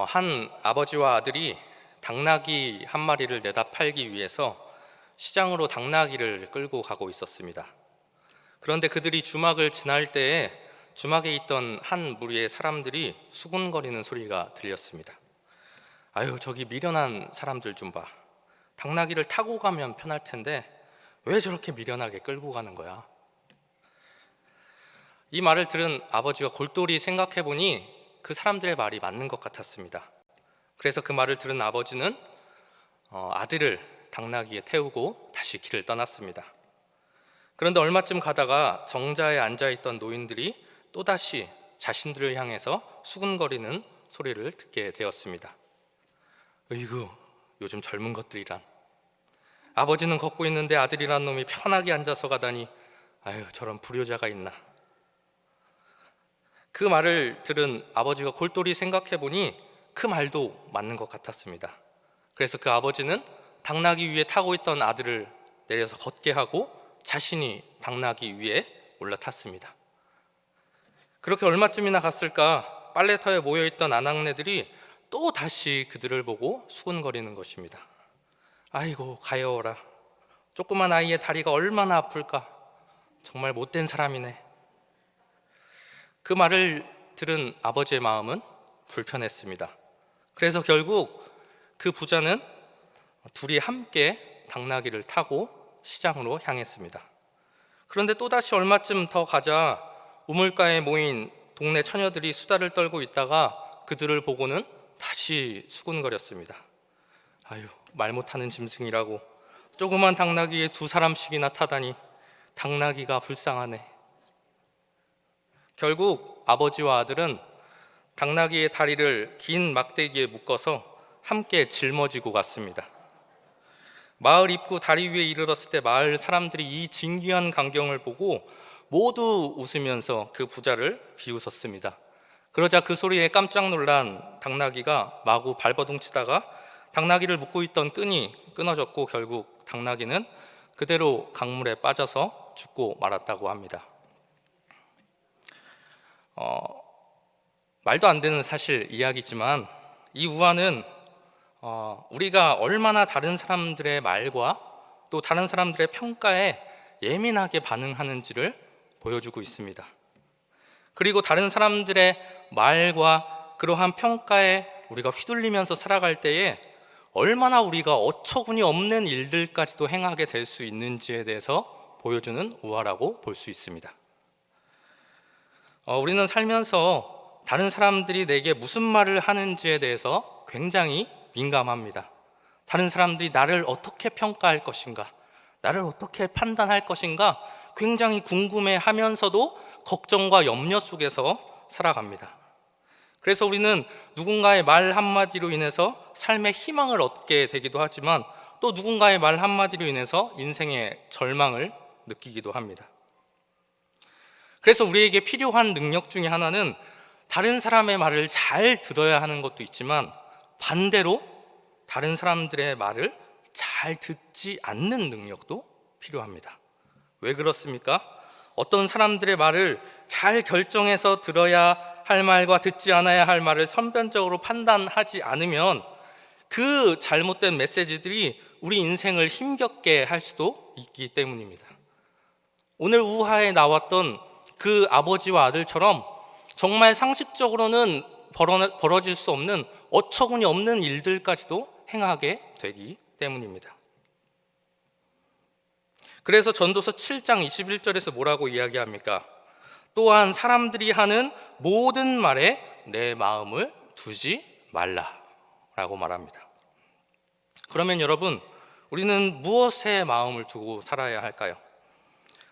한 아버지와 아들이 당나귀 한 마리를 내다 팔기 위해서 시장으로 당나귀를 끌고 가고 있었습니다. 그런데 그들이 주막을 지날 때에 주막에 있던 한 무리의 사람들이 수군거리는 소리가 들렸습니다. 아유, 저기 미련한 사람들 좀 봐. 당나귀를 타고 가면 편할 텐데 왜 저렇게 미련하게 끌고 가는 거야? 이 말을 들은 아버지가 골똘히 생각해 보니 그 사람들의 말이 맞는 것 같았습니다. 그래서 그 말을 들은 아버지는 아들을 당나귀에 태우고 다시 길을 떠났습니다. 그런데 얼마쯤 가다가 정자에 앉아있던 노인들이 또다시 자신들을 향해서 수군거리는 소리를 듣게 되었습니다. 으이구, 요즘 젊은 것들이란. 아버지는 걷고 있는데 아들이란 놈이 편하게 앉아서 가다니, 아유, 저런 불효자가 있나. 그 말을 들은 아버지가 골똘히 생각해 보니 그 말도 맞는 것 같았습니다. 그래서 그 아버지는 당나귀 위에 타고 있던 아들을 내려서 걷게 하고 자신이 당나귀 위에 올라탔습니다. 그렇게 얼마쯤이나 갔을까 빨래터에 모여있던 아낙네들이 또 다시 그들을 보고 수군거리는 것입니다. 아이고, 가여워라. 조그만 아이의 다리가 얼마나 아플까. 정말 못된 사람이네. 그 말을 들은 아버지의 마음은 불편했습니다. 그래서 결국 그 부자는 둘이 함께 당나귀를 타고 시장으로 향했습니다. 그런데 또다시 얼마쯤 더 가자 우물가에 모인 동네 처녀들이 수다를 떨고 있다가 그들을 보고는 다시 수군거렸습니다. 아유, 말 못하는 짐승이라고. 조그만 당나귀에 두 사람씩이나 타다니 당나귀가 불쌍하네. 결국 아버지와 아들은 당나귀의 다리를 긴 막대기에 묶어서 함께 짊어지고 갔습니다. 마을 입구 다리 위에 이르렀을 때 마을 사람들이 이 진귀한 광경을 보고 모두 웃으면서 그 부자를 비웃었습니다. 그러자 그 소리에 깜짝 놀란 당나귀가 마구 발버둥치다가 당나귀를 묶고 있던 끈이 끊어졌고 결국 당나귀는 그대로 강물에 빠져서 죽고 말았다고 합니다. 말도 안 되는 사실 이야기지만 이 우화는 우리가 얼마나 다른 사람들의 말과 또 다른 사람들의 평가에 예민하게 반응하는지를 보여주고 있습니다. 그리고 다른 사람들의 말과 그러한 평가에 우리가 휘둘리면서 살아갈 때에 얼마나 우리가 어처구니 없는 일들까지도 행하게 될 수 있는지에 대해서 보여주는 우화라고 볼 수 있습니다. 우리는 살면서 다른 사람들이 내게 무슨 말을 하는지에 대해서 굉장히 민감합니다. 다른 사람들이 나를 어떻게 평가할 것인가, 나를 어떻게 판단할 것인가 굉장히 궁금해하면서도 걱정과 염려 속에서 살아갑니다. 그래서 우리는 누군가의 말 한마디로 인해서 삶의 희망을 얻게 되기도 하지만 또 누군가의 말 한마디로 인해서 인생의 절망을 느끼기도 합니다. 그래서 우리에게 필요한 능력 중에 하나는 다른 사람의 말을 잘 들어야 하는 것도 있지만 반대로 다른 사람들의 말을 잘 듣지 않는 능력도 필요합니다. 왜 그렇습니까? 어떤 사람들의 말을 잘 결정해서 들어야 할 말과 듣지 않아야 할 말을 선변적으로 판단하지 않으면 그 잘못된 메시지들이 우리 인생을 힘겹게 할 수도 있기 때문입니다. 오늘 우화에 나왔던 그 아버지와 아들처럼 정말 상식적으로는 벌어질 수 없는 어처구니 없는 일들까지도 행하게 되기 때문입니다. 그래서 전도서 7장 21절에서 뭐라고 이야기합니까? 또한 사람들이 하는 모든 말에 내 마음을 두지 말라라고 말합니다. 그러면 여러분, 우리는 무엇에 마음을 두고 살아야 할까요?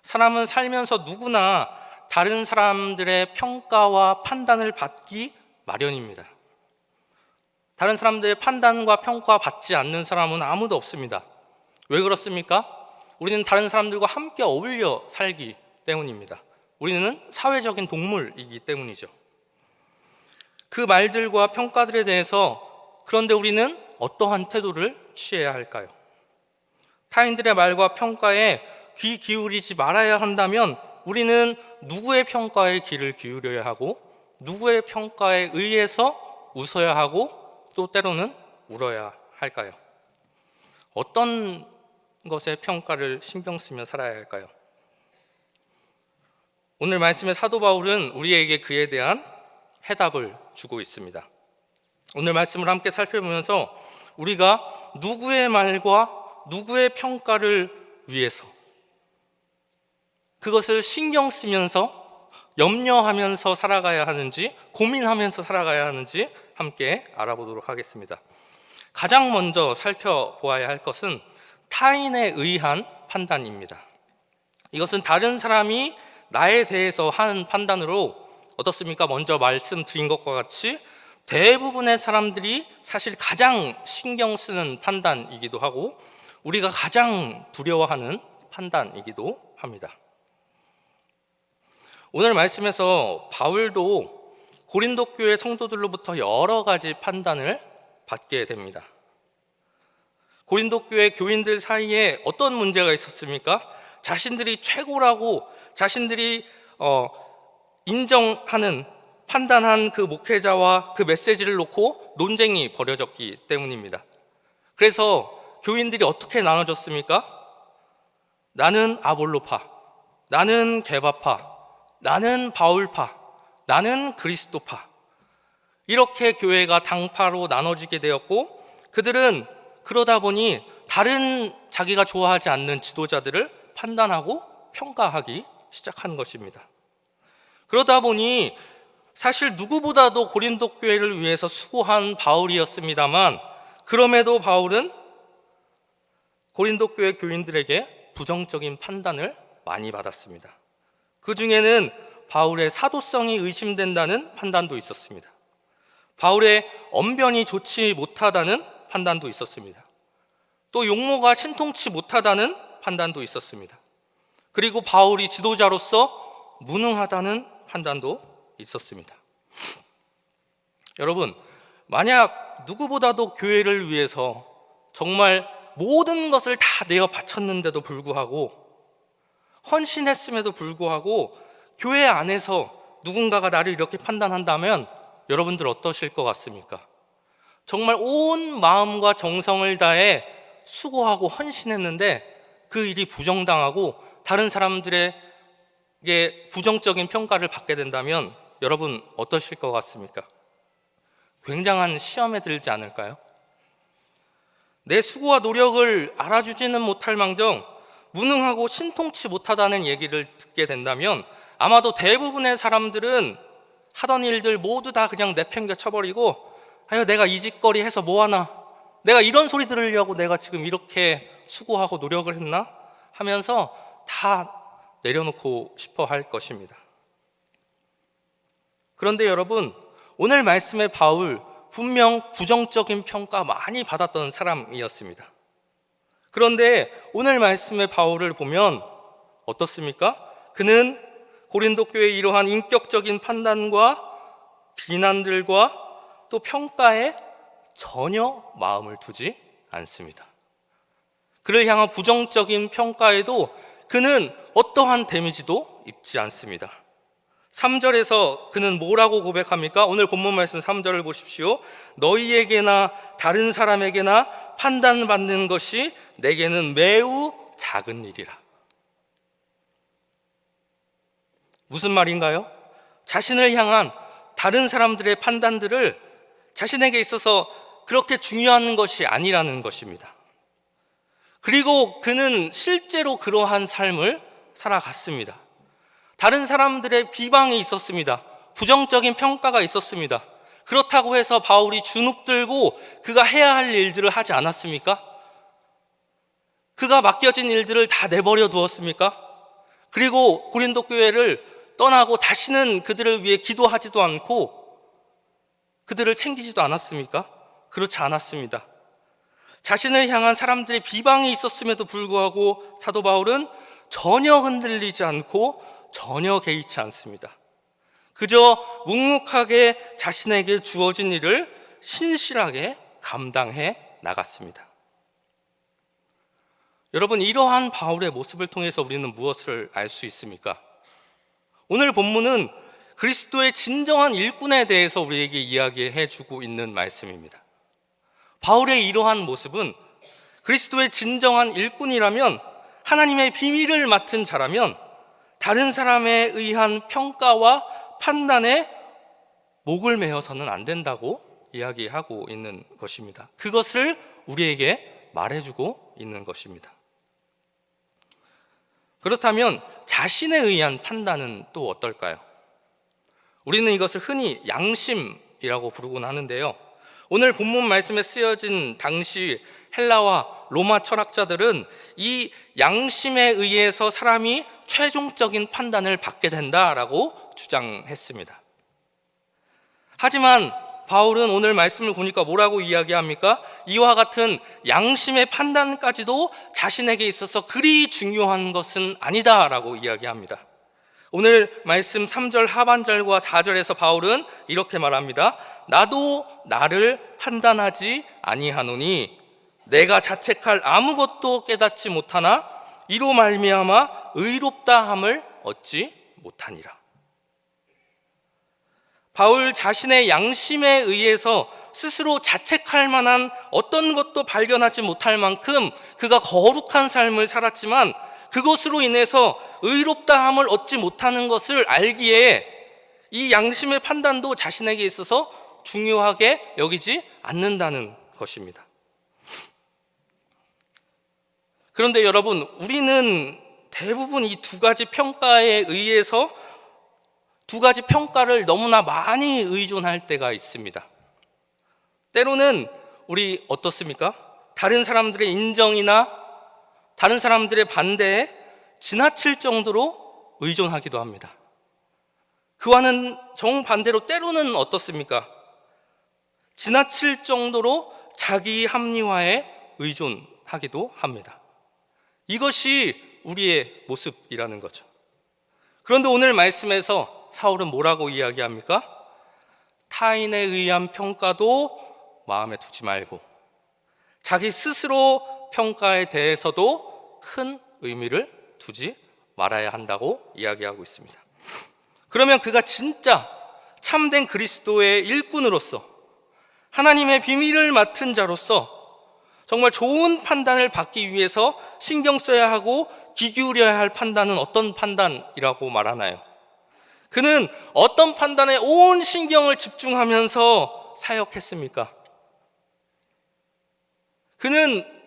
사람은 살면서 누구나 다른 사람들의 평가와 판단을 받기 마련입니다. 다른 사람들의 판단과 평가 받지 않는 사람은 아무도 없습니다. 왜 그렇습니까? 우리는 다른 사람들과 함께 어울려 살기 때문입니다. 우리는 사회적인 동물이기 때문이죠. 그 말들과 평가들에 대해서 그런데 우리는 어떠한 태도를 취해야 할까요? 타인들의 말과 평가에 귀 기울이지 말아야 한다면 우리는 누구의 평가에 귀를 기울여야 하고 누구의 평가에 의해서 웃어야 하고 또 때로는 울어야 할까요? 어떤 것의 평가를 신경 쓰며 살아야 할까요? 오늘 말씀의 사도 바울은 우리에게 그에 대한 해답을 주고 있습니다. 오늘 말씀을 함께 살펴보면서 우리가 누구의 말과 누구의 평가를 위해서 그것을 신경 쓰면서 염려하면서 살아가야 하는지, 고민하면서 살아가야 하는지 함께 알아보도록 하겠습니다. 가장 먼저 살펴보아야 할 것은 타인에 의한 판단입니다. 이것은 다른 사람이 나에 대해서 하는 판단으로 어떻습니까? 먼저 말씀드린 것과 같이 대부분의 사람들이 사실 가장 신경 쓰는 판단이기도 하고 우리가 가장 두려워하는 판단이기도 합니다. 오늘 말씀에서 바울도 고린도 교회 성도들로부터 여러 가지 판단을 받게 됩니다. 고린도 교회 교인들 사이에 어떤 문제가 있었습니까? 자신들이 최고라고 자신들이 인정하는 판단한 그 목회자와 그 메시지를 놓고 논쟁이 벌어졌기 때문입니다. 그래서 교인들이 어떻게 나눠졌습니까? 나는 아볼로파, 나는 게바파, 나는 바울파, 나는 그리스도파. 이렇게 교회가 당파로 나눠지게 되었고 그들은 그러다 보니 다른 자기가 좋아하지 않는 지도자들을 판단하고 평가하기 시작한 것입니다. 그러다 보니 사실 누구보다도 고린도 교회를 위해서 수고한 바울이었습니다만 그럼에도 바울은 고린도 교회 교인들에게 부정적인 판단을 많이 받았습니다. 그 중에는 바울의 사도성이 의심된다는 판단도 있었습니다. 바울의 언변이 좋지 못하다는 판단도 있었습니다. 또 용모가 신통치 못하다는 판단도 있었습니다. 그리고 바울이 지도자로서 무능하다는 판단도 있었습니다. 여러분, 만약 누구보다도 교회를 위해서 정말 모든 것을 다 내어 바쳤는데도 불구하고 헌신했음에도 불구하고 교회 안에서 누군가가 나를 이렇게 판단한다면 여러분들 어떠실 것 같습니까? 정말 온 마음과 정성을 다해 수고하고 헌신했는데 그 일이 부정당하고 다른 사람들에게 부정적인 평가를 받게 된다면 여러분 어떠실 것 같습니까? 굉장한 시험에 들지 않을까요? 내 수고와 노력을 알아주지는 못할 망정 무능하고 신통치 못하다는 얘기를 듣게 된다면 아마도 대부분의 사람들은 하던 일들 모두 다 그냥 내팽겨 쳐버리고 아유 내가 이 짓거리 해서 뭐하나, 내가 이런 소리 들으려고 내가 지금 이렇게 수고하고 노력을 했나 하면서 다 내려놓고 싶어 할 것입니다. 그런데 여러분, 오늘 말씀의 바울 분명 부정적인 평가 많이 받았던 사람이었습니다. 그런데 오늘 말씀의 바울을 보면 어떻습니까? 그는 고린도 교회의 이러한 인격적인 판단과 비난들과 또 평가에 전혀 마음을 두지 않습니다. 그를 향한 부정적인 평가에도 그는 어떠한 데미지도 입지 않습니다. 3절에서 그는 뭐라고 고백합니까? 오늘 본문 말씀 3절을 보십시오. 너희에게나 다른 사람에게나 판단받는 것이 내게는 매우 작은 일이라. 무슨 말인가요? 자신을 향한 다른 사람들의 판단들을 자신에게 있어서 그렇게 중요한 것이 아니라는 것입니다. 그리고 그는 실제로 그러한 삶을 살아갔습니다. 다른 사람들의 비방이 있었습니다. 부정적인 평가가 있었습니다. 그렇다고 해서 바울이 주눅 들고 그가 해야 할 일들을 하지 않았습니까? 그가 맡겨진 일들을 다 내버려 두었습니까? 그리고 고린도 교회를 떠나고 다시는 그들을 위해 기도하지도 않고 그들을 챙기지도 않았습니까? 그렇지 않았습니다. 자신을 향한 사람들의 비방이 있었음에도 불구하고 사도 바울은 전혀 흔들리지 않고 전혀 개의치 않습니다. 그저 묵묵하게 자신에게 주어진 일을 신실하게 감당해 나갔습니다. 여러분, 이러한 바울의 모습을 통해서 우리는 무엇을 알 수 있습니까? 오늘 본문은 그리스도의 진정한 일꾼에 대해서 우리에게 이야기해 주고 있는 말씀입니다. 바울의 이러한 모습은 그리스도의 진정한 일꾼이라면, 하나님의 비밀을 맡은 자라면 다른 사람에 의한 평가와 판단에 목을 메어서는 안 된다고 이야기하고 있는 것입니다. 그것을 우리에게 말해주고 있는 것입니다. 그렇다면 자신에 의한 판단은 또 어떨까요? 우리는 이것을 흔히 양심이라고 부르곤 하는데요, 오늘 본문 말씀에 쓰여진 당시 헬라와 로마 철학자들은 이 양심에 의해서 사람이 최종적인 판단을 받게 된다라고 주장했습니다. 하지만 바울은 오늘 말씀을 보니까 뭐라고 이야기합니까? 이와 같은 양심의 판단까지도 자신에게 있어서 그리 중요한 것은 아니다라고 이야기합니다. 오늘 말씀 3절 하반절과 4절에서 바울은 이렇게 말합니다. 나도 나를 판단하지 아니하노니 내가 자책할 아무것도 깨닫지 못하나 이로 말미암아 의롭다함을 얻지 못하니라. 바울 자신의 양심에 의해서 스스로 자책할 만한 어떤 것도 발견하지 못할 만큼 그가 거룩한 삶을 살았지만, 그것으로 인해서 의롭다함을 얻지 못하는 것을 알기에 이 양심의 판단도 자신에게 있어서 중요하게 여기지 않는다는 것입니다. 그런데 여러분, 우리는 대부분 이 두 가지 평가에 의해서 두 가지 평가를 너무나 많이 의존할 때가 있습니다. 때로는 우리 어떻습니까? 다른 사람들의 인정이나 다른 사람들의 반대에 지나칠 정도로 의존하기도 합니다. 그와는 정반대로 때로는 어떻습니까? 지나칠 정도로 자기 합리화에 의존하기도 합니다. 이것이 우리의 모습이라는 거죠. 그런데 오늘 말씀에서 사울은 뭐라고 이야기합니까? 타인에 의한 평가도 마음에 두지 말고 자기 스스로 평가에 대해서도 큰 의미를 두지 말아야 한다고 이야기하고 있습니다. 그러면 그가 진짜 참된 그리스도의 일꾼으로서, 하나님의 비밀을 맡은 자로서 정말 좋은 판단을 받기 위해서 신경 써야 하고 귀 기울여야 할 판단은 어떤 판단이라고 말하나요? 그는 어떤 판단에 온 신경을 집중하면서 사역했습니까? 그는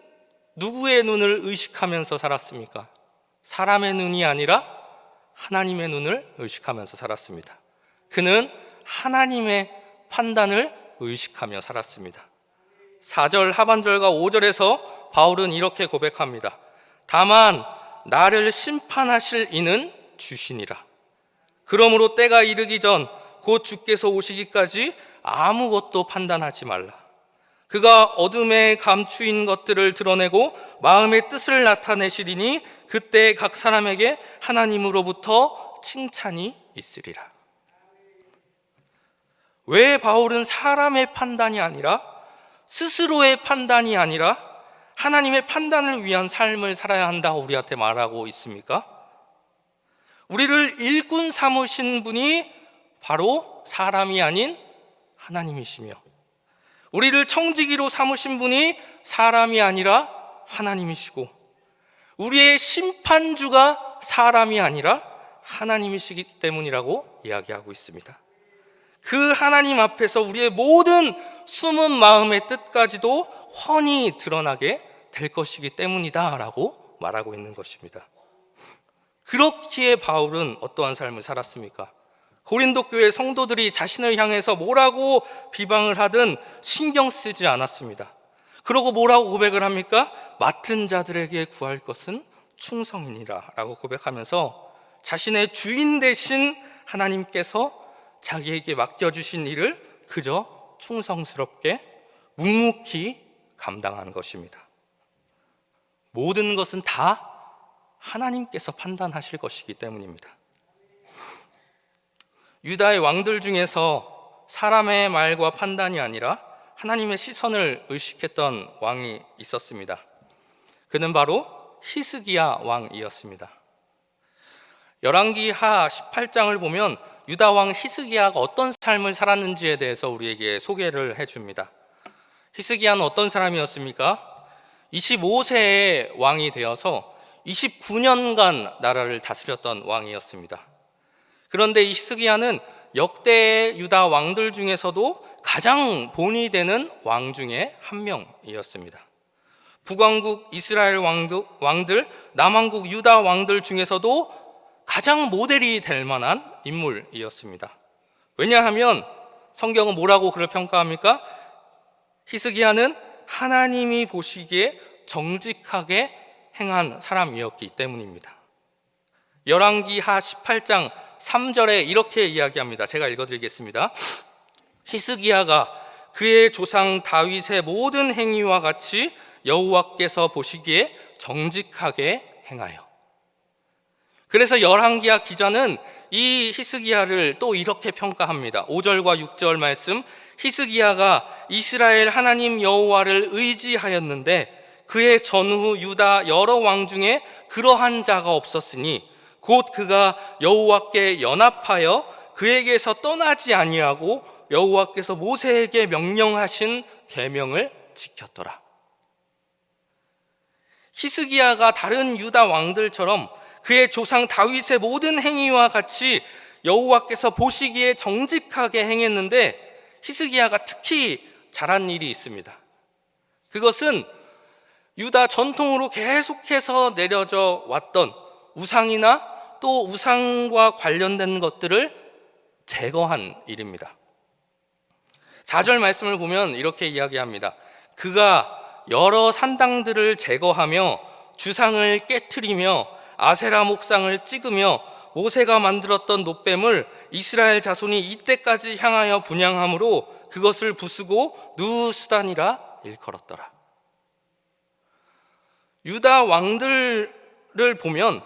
누구의 눈을 의식하면서 살았습니까? 사람의 눈이 아니라 하나님의 눈을 의식하면서 살았습니다. 그는 하나님의 판단을 의식하며 살았습니다. 4절 하반절과 5절에서 바울은 이렇게 고백합니다. 다만 나를 심판하실 이는 주시니라. 그러므로 때가 이르기 전 곧 주께서 오시기까지 아무것도 판단하지 말라. 그가 어둠에 감추인 것들을 드러내고 마음의 뜻을 나타내시리니 그때 각 사람에게 하나님으로부터 칭찬이 있으리라. 왜 바울은 사람의 판단이 아니라, 스스로의 판단이 아니라 하나님의 판단을 위한 삶을 살아야 한다고 우리한테 말하고 있습니까? 우리를 일꾼 삼으신 분이 바로 사람이 아닌 하나님이시며, 우리를 청지기로 삼으신 분이 사람이 아니라 하나님이시고, 우리의 심판주가 사람이 아니라 하나님이시기 때문이라고 이야기하고 있습니다. 그 하나님 앞에서 우리의 모든 숨은 마음의 뜻까지도 훤히 드러나게 될 것이기 때문이다 라고 말하고 있는 것입니다. 그렇기에 바울은 어떠한 삶을 살았습니까? 고린도 교회 성도들이 자신을 향해서 뭐라고 비방을 하든 신경 쓰지 않았습니다. 그러고 뭐라고 고백을 합니까? 맡은 자들에게 구할 것은 충성이니라 라고 고백하면서 자신의 주인 되신 하나님께서 자기에게 맡겨주신 일을 그저 충성스럽게 묵묵히 감당하는 것입니다. 모든 것은 다 하나님께서 판단하실 것이기 때문입니다. 유다의 왕들 중에서 사람의 말과 판단이 아니라 하나님의 시선을 의식했던 왕이 있었습니다. 그는 바로 히스기야 왕이었습니다. 열왕기하 18장을 보면 유다 왕 히스기야가 어떤 삶을 살았는지에 대해서 우리에게 소개를 해줍니다. 히스기야는 어떤 사람이었습니까? 25세의 왕이 되어서 29년간 나라를 다스렸던 왕이었습니다. 그런데 이 히스기야는 역대 유다 왕들 중에서도 가장 본이 되는 왕 중에 한 명이었습니다. 북왕국 이스라엘 왕들, 남왕국 유다 왕들 중에서도 가장 모델이 될 만한 인물이었습니다. 왜냐하면 성경은 뭐라고 그를 평가합니까? 히스기야는 하나님이 보시기에 정직하게 행한 사람이었기 때문입니다. 열왕기하 18장 3절에 이렇게 이야기합니다. 제가 읽어드리겠습니다. 히스기야가 그의 조상 다윗의 모든 행위와 같이 여호와께서 보시기에 정직하게 행하여. 그래서 열왕기하 기자는 이 히스기야를 또 이렇게 평가합니다. 5절과 6절 말씀, 히스기야가 이스라엘 하나님 여호와를 의지하였는데 그의 전후 유다 여러 왕 중에 그러한 자가 없었으니 곧 그가 여호와께 연합하여 그에게서 떠나지 아니하고 여호와께서 모세에게 명령하신 계명을 지켰더라. 히스기야가 다른 유다 왕들처럼 그의 조상 다윗의 모든 행위와 같이 여호와께서 보시기에 정직하게 행했는데 히스기야가 특히 잘한 일이 있습니다. 그것은 유다 전통으로 계속해서 내려져 왔던 우상이나 또 우상과 관련된 것들을 제거한 일입니다. 4절 말씀을 보면 이렇게 이야기합니다. 그가 여러 산당들을 제거하며 주상을 깨트리며 아세라 목상을 찍으며 모세가 만들었던 놋뱀을 이스라엘 자손이 이때까지 향하여 분향함으로 그것을 부수고 누수단이라 일컬었더라. 유다 왕들을 보면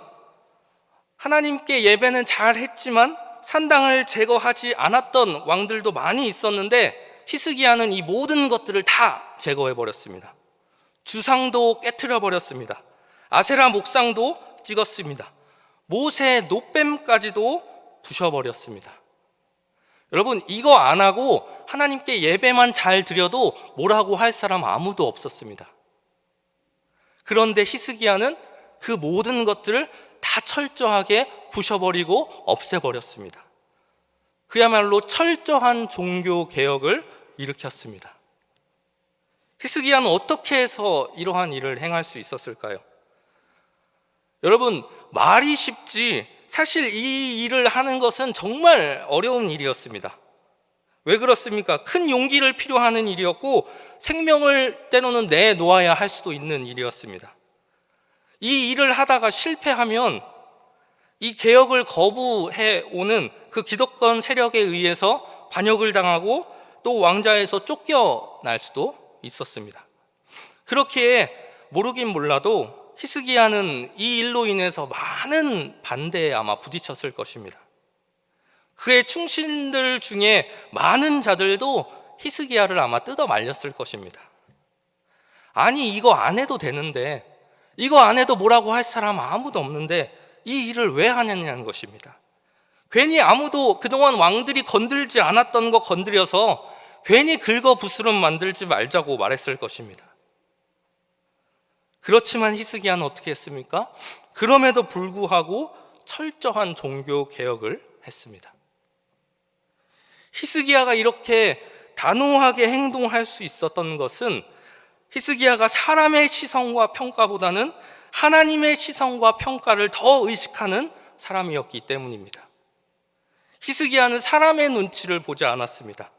하나님께 예배는 잘 했지만 산당을 제거하지 않았던 왕들도 많이 있었는데 히스기야는 이 모든 것들을 다 제거해 버렸습니다. 주상도 깨트려 버렸습니다. 아세라 목상도 찍었습니다. 모세의 놋뱀까지도 부셔버렸습니다. 여러분, 이거 안 하고 하나님께 예배만 잘 드려도 뭐라고 할 사람 아무도 없었습니다. 그런데 히스기야는 그 모든 것들을 다 철저하게 부셔버리고 없애버렸습니다. 그야말로 철저한 종교 개혁을 일으켰습니다. 히스기야는 어떻게 해서 이러한 일을 행할 수 있었을까요? 여러분, 말이 쉽지 사실 이 일을 하는 것은 정말 어려운 일이었습니다. 왜 그렇습니까? 큰 용기를 필요하는 일이었고 생명을 때로는 내놓아야 할 수도 있는 일이었습니다. 이 일을 하다가 실패하면 이 개혁을 거부해 오는 그 기득권 세력에 의해서 반역을 당하고 또 왕자에서 쫓겨날 수도 있었습니다. 그렇기에 모르긴 몰라도 히스기야는 이 일로 인해서 많은 반대에 아마 부딪혔을 것입니다. 그의 충신들 중에 많은 자들도 히스기야를 아마 뜯어 말렸을 것입니다. 아니, 이거 안 해도 되는데, 이거 안 해도 뭐라고 할 사람 아무도 없는데 이 일을 왜 하냐는 것입니다. 괜히 아무도 그동안 왕들이 건들지 않았던 거 건드려서 괜히 긁어 부스럼 만들지 말자고 말했을 것입니다. 그렇지만 히스기야는 어떻게 했습니까? 그럼에도 불구하고 철저한 종교 개혁을 했습니다. 히스기야가 이렇게 단호하게 행동할 수 있었던 것은 히스기야가 사람의 시선과 평가보다는 하나님의 시선과 평가를 더 의식하는 사람이었기 때문입니다. 히스기야는 사람의 눈치를 보지 않았습니다.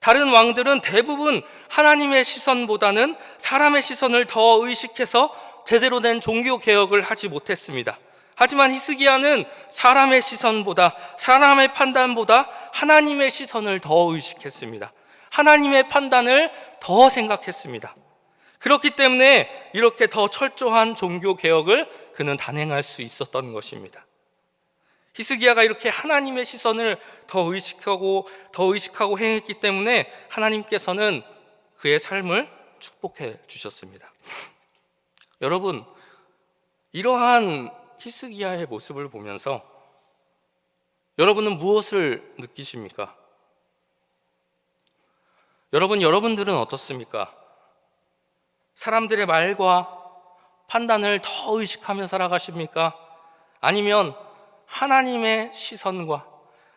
다른 왕들은 대부분 하나님의 시선보다는 사람의 시선을 더 의식해서 제대로 된 종교 개혁을 하지 못했습니다. 하지만 히스기야는 사람의 시선보다, 사람의 판단보다 하나님의 시선을 더 의식했습니다. 하나님의 판단을 더 생각했습니다. 그렇기 때문에 이렇게 더 철저한 종교 개혁을 그는 단행할 수 있었던 것입니다. 히스기야가 이렇게 하나님의 시선을 더 의식하고 행했기 때문에 하나님께서는 그의 삶을 축복해 주셨습니다. 여러분, 이러한 히스기야의 모습을 보면서 여러분은 무엇을 느끼십니까? 여러분들은 어떻습니까? 사람들의 말과 판단을 더 의식하며 살아가십니까? 아니면 하나님의 시선과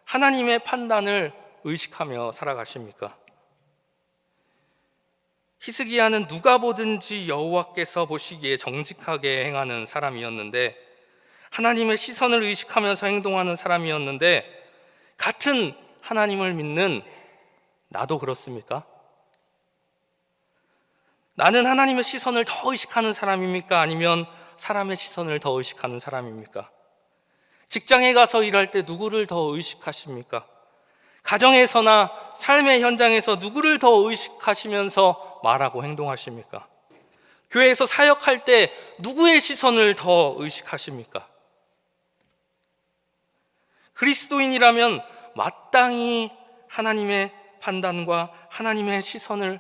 하나님의 판단을 의식하며 살아가십니까? 히스기야는 누가 보든지 여호와께서 보시기에 정직하게 행하는 사람이었는데, 하나님의 시선을 의식하면서 행동하는 사람이었는데, 같은 하나님을 믿는 나도 그렇습니까? 나는 하나님의 시선을 더 의식하는 사람입니까? 아니면 사람의 시선을 더 의식하는 사람입니까? 직장에 가서 일할 때 누구를 더 의식하십니까? 가정에서나 삶의 현장에서 누구를 더 의식하시면서 말하고 행동하십니까? 교회에서 사역할 때 누구의 시선을 더 의식하십니까? 그리스도인이라면 마땅히 하나님의 판단과 하나님의 시선을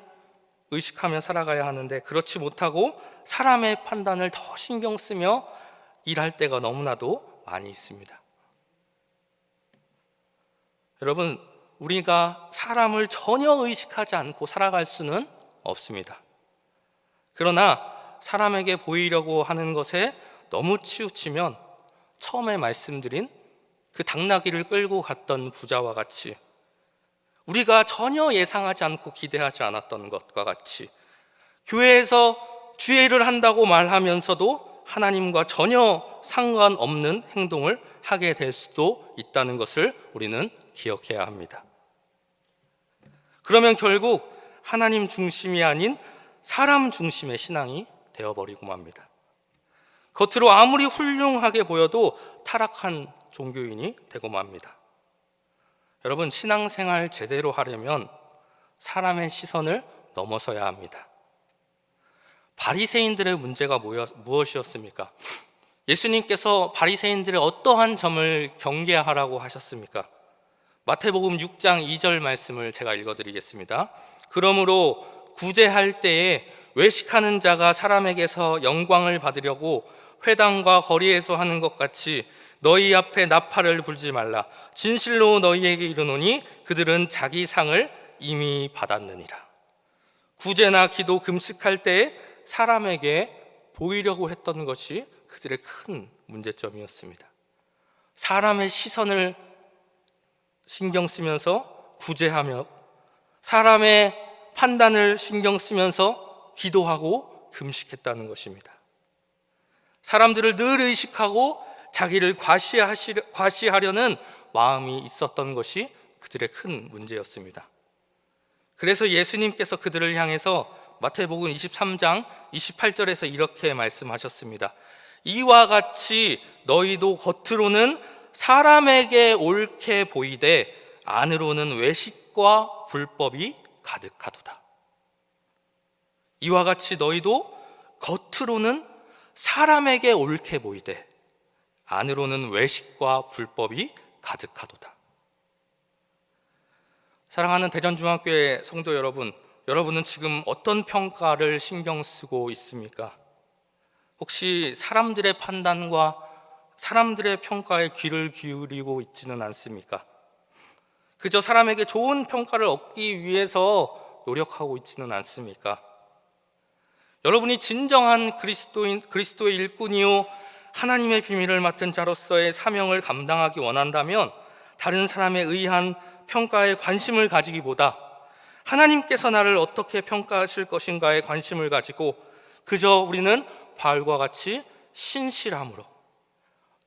의식하며 살아가야 하는데, 그렇지 못하고 사람의 판단을 더 신경 쓰며 일할 때가 너무나도 많이 있습니다. 여러분, 우리가 사람을 전혀 의식하지 않고 살아갈 수는 없습니다. 그러나 사람에게 보이려고 하는 것에 너무 치우치면 처음에 말씀드린 그 당나귀를 끌고 갔던 부자와 같이, 우리가 전혀 예상하지 않고 기대하지 않았던 것과 같이 교회에서 주예를 한다고 말하면서도 하나님과 전혀 상관없는 행동을 하게 될 수도 있다는 것을 우리는 기억해야 합니다. 그러면 결국 하나님 중심이 아닌 사람 중심의 신앙이 되어버리고 맙니다. 겉으로 아무리 훌륭하게 보여도 타락한 종교인이 되고 맙니다. 여러분, 신앙생활 제대로 하려면 사람의 시선을 넘어서야 합니다. 바리새인들의 문제가 무엇이었습니까? 예수님께서 바리새인들의 어떠한 점을 경계하라고 하셨습니까? 마태복음 6장 2절 말씀을 제가 읽어드리겠습니다. 그러므로 구제할 때에 외식하는 자가 사람에게서 영광을 받으려고 회당과 거리에서 하는 것 같이 너희 앞에 나팔을 불지 말라. 진실로 너희에게 이르노니 그들은 자기 상을 이미 받았느니라. 구제나 기도, 금식할 때에 사람에게 보이려고 했던 것이 그들의 큰 문제점이었습니다. 사람의 시선을 신경 쓰면서 구제하며 사람의 판단을 신경 쓰면서 기도하고 금식했다는 것입니다. 사람들을 늘 의식하고 자기를 과시하려는 마음이 있었던 것이 그들의 큰 문제였습니다. 그래서 예수님께서 그들을 향해서 마태복음 23장 28절에서 이렇게 말씀하셨습니다. 이와 같이 너희도 겉으로는 사람에게 옳게 보이되 안으로는 외식과 불법이 가득하도다. 이와 같이 너희도 겉으로는 사람에게 옳게 보이되 안으로는 외식과 불법이 가득하도다. 사랑하는 대전중앙교회 성도 여러분, 여러분은 지금 어떤 평가를 신경 쓰고 있습니까? 혹시 사람들의 판단과 사람들의 평가에 귀를 기울이고 있지는 않습니까? 그저 사람에게 좋은 평가를 얻기 위해서 노력하고 있지는 않습니까? 여러분이 진정한 그리스도의 일꾼이요 하나님의 비밀을 맡은 자로서의 사명을 감당하기 원한다면 다른 사람에 의한 평가에 관심을 가지기보다 하나님께서 나를 어떻게 평가하실 것인가에 관심을 가지고 그저 우리는 바울과 같이 신실함으로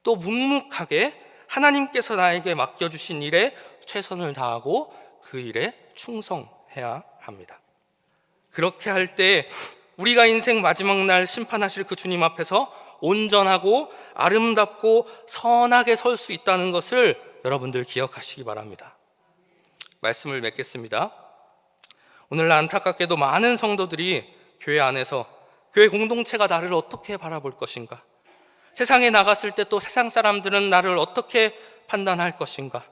또 묵묵하게 하나님께서 나에게 맡겨주신 일에 최선을 다하고 그 일에 충성해야 합니다. 그렇게 할 때 우리가 인생 마지막 날 심판하실 그 주님 앞에서 온전하고 아름답고 선하게 설 수 있다는 것을 여러분들 기억하시기 바랍니다. 말씀을 맺겠습니다. 오늘날 안타깝게도 많은 성도들이 교회 안에서 교회 공동체가 나를 어떻게 바라볼 것인가, 세상에 나갔을 때 또 세상 사람들은 나를 어떻게 판단할 것인가,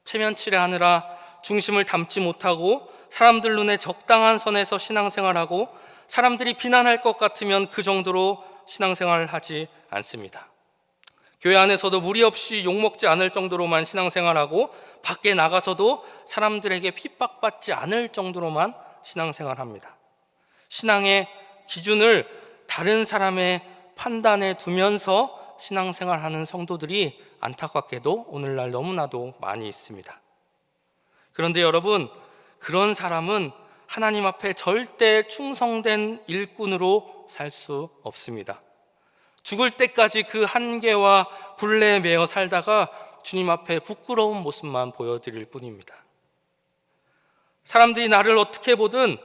체면치레하느라 중심을 담지 못하고 사람들 눈에 적당한 선에서 신앙생활하고 사람들이 비난할 것 같으면 그 정도로 신앙생활을 하지 않습니다. 교회 안에서도 무리 없이 욕먹지 않을 정도로만 신앙생활하고 밖에 나가서도 사람들에게 핍박받지 않을 정도로만 신앙생활합니다. 신앙의 기준을 다른 사람의 판단에 두면서 신앙생활하는 성도들이 안타깝게도 오늘날 너무나도 많이 있습니다. 그런데 여러분, 그런 사람은 하나님 앞에 절대 충성된 일꾼으로 살 수 없습니다. 죽을 때까지 그 한계와 굴레에 매여 살다가 주님 앞에 부끄러운 모습만 보여드릴 뿐입니다. 사람들이 나를 어떻게 보든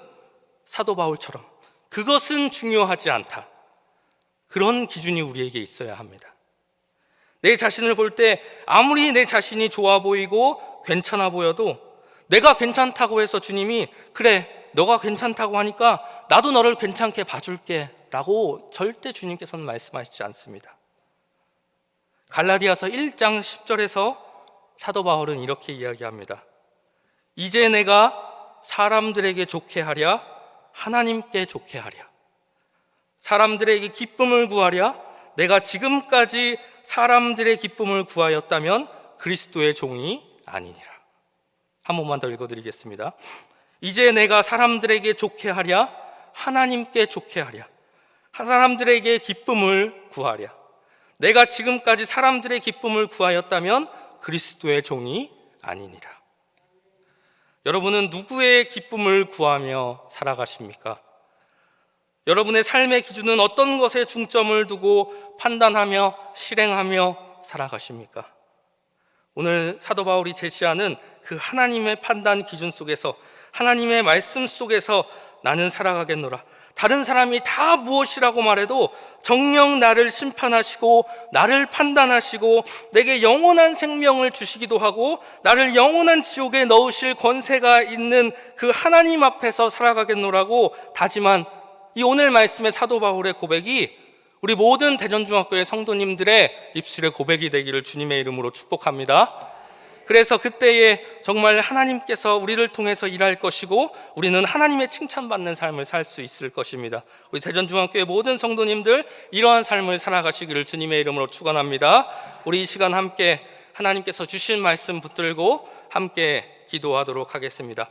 사도 바울처럼 그것은 중요하지 않다, 그런 기준이 우리에게 있어야 합니다. 내 자신을 볼 때 아무리 내 자신이 좋아 보이고 괜찮아 보여도 내가 괜찮다고 해서 주님이 그래 너가 괜찮다고 하니까 나도 너를 괜찮게 봐줄게 라고 절대 주님께서는 말씀하시지 않습니다. 갈라디아서 1장 10절에서 사도 바울은 이렇게 이야기합니다. 이제 내가 사람들에게 좋게 하랴 하나님께 좋게 하랴, 사람들에게 기쁨을 구하랴 내가 지금까지 사람들의 기쁨을 구하였다면 그리스도의 종이 아니니라. 한 번만 더 읽어드리겠습니다. 이제 내가 사람들에게 좋게 하랴 하나님께 좋게 하랴, 사람들에게 기쁨을 구하랴 내가 지금까지 사람들의 기쁨을 구하였다면 그리스도의 종이 아니니라. 여러분은 누구의 기쁨을 구하며 살아가십니까? 여러분의 삶의 기준은 어떤 것에 중점을 두고 판단하며 실행하며 살아가십니까? 오늘 사도 바울이 제시하는 그 하나님의 판단 기준 속에서, 하나님의 말씀 속에서 나는 살아가겠노라. 다른 사람이 다 무엇이라고 말해도 정녕 나를 심판하시고 나를 판단하시고 내게 영원한 생명을 주시기도 하고 나를 영원한 지옥에 넣으실 권세가 있는 그 하나님 앞에서 살아가겠노라고 다짐한 이 오늘 말씀의 사도 바울의 고백이 우리 모든 대전중학교의 성도님들의 입술의 고백이 되기를 주님의 이름으로 축복합니다. 그래서 그때에 정말 하나님께서 우리를 통해서 일할 것이고 우리는 하나님의 칭찬받는 삶을 살 수 있을 것입니다. 우리 대전중학교의 모든 성도님들 이러한 삶을 살아가시기를 주님의 이름으로 축원합니다. 우리 이 시간 함께 하나님께서 주신 말씀 붙들고 함께 기도하도록 하겠습니다.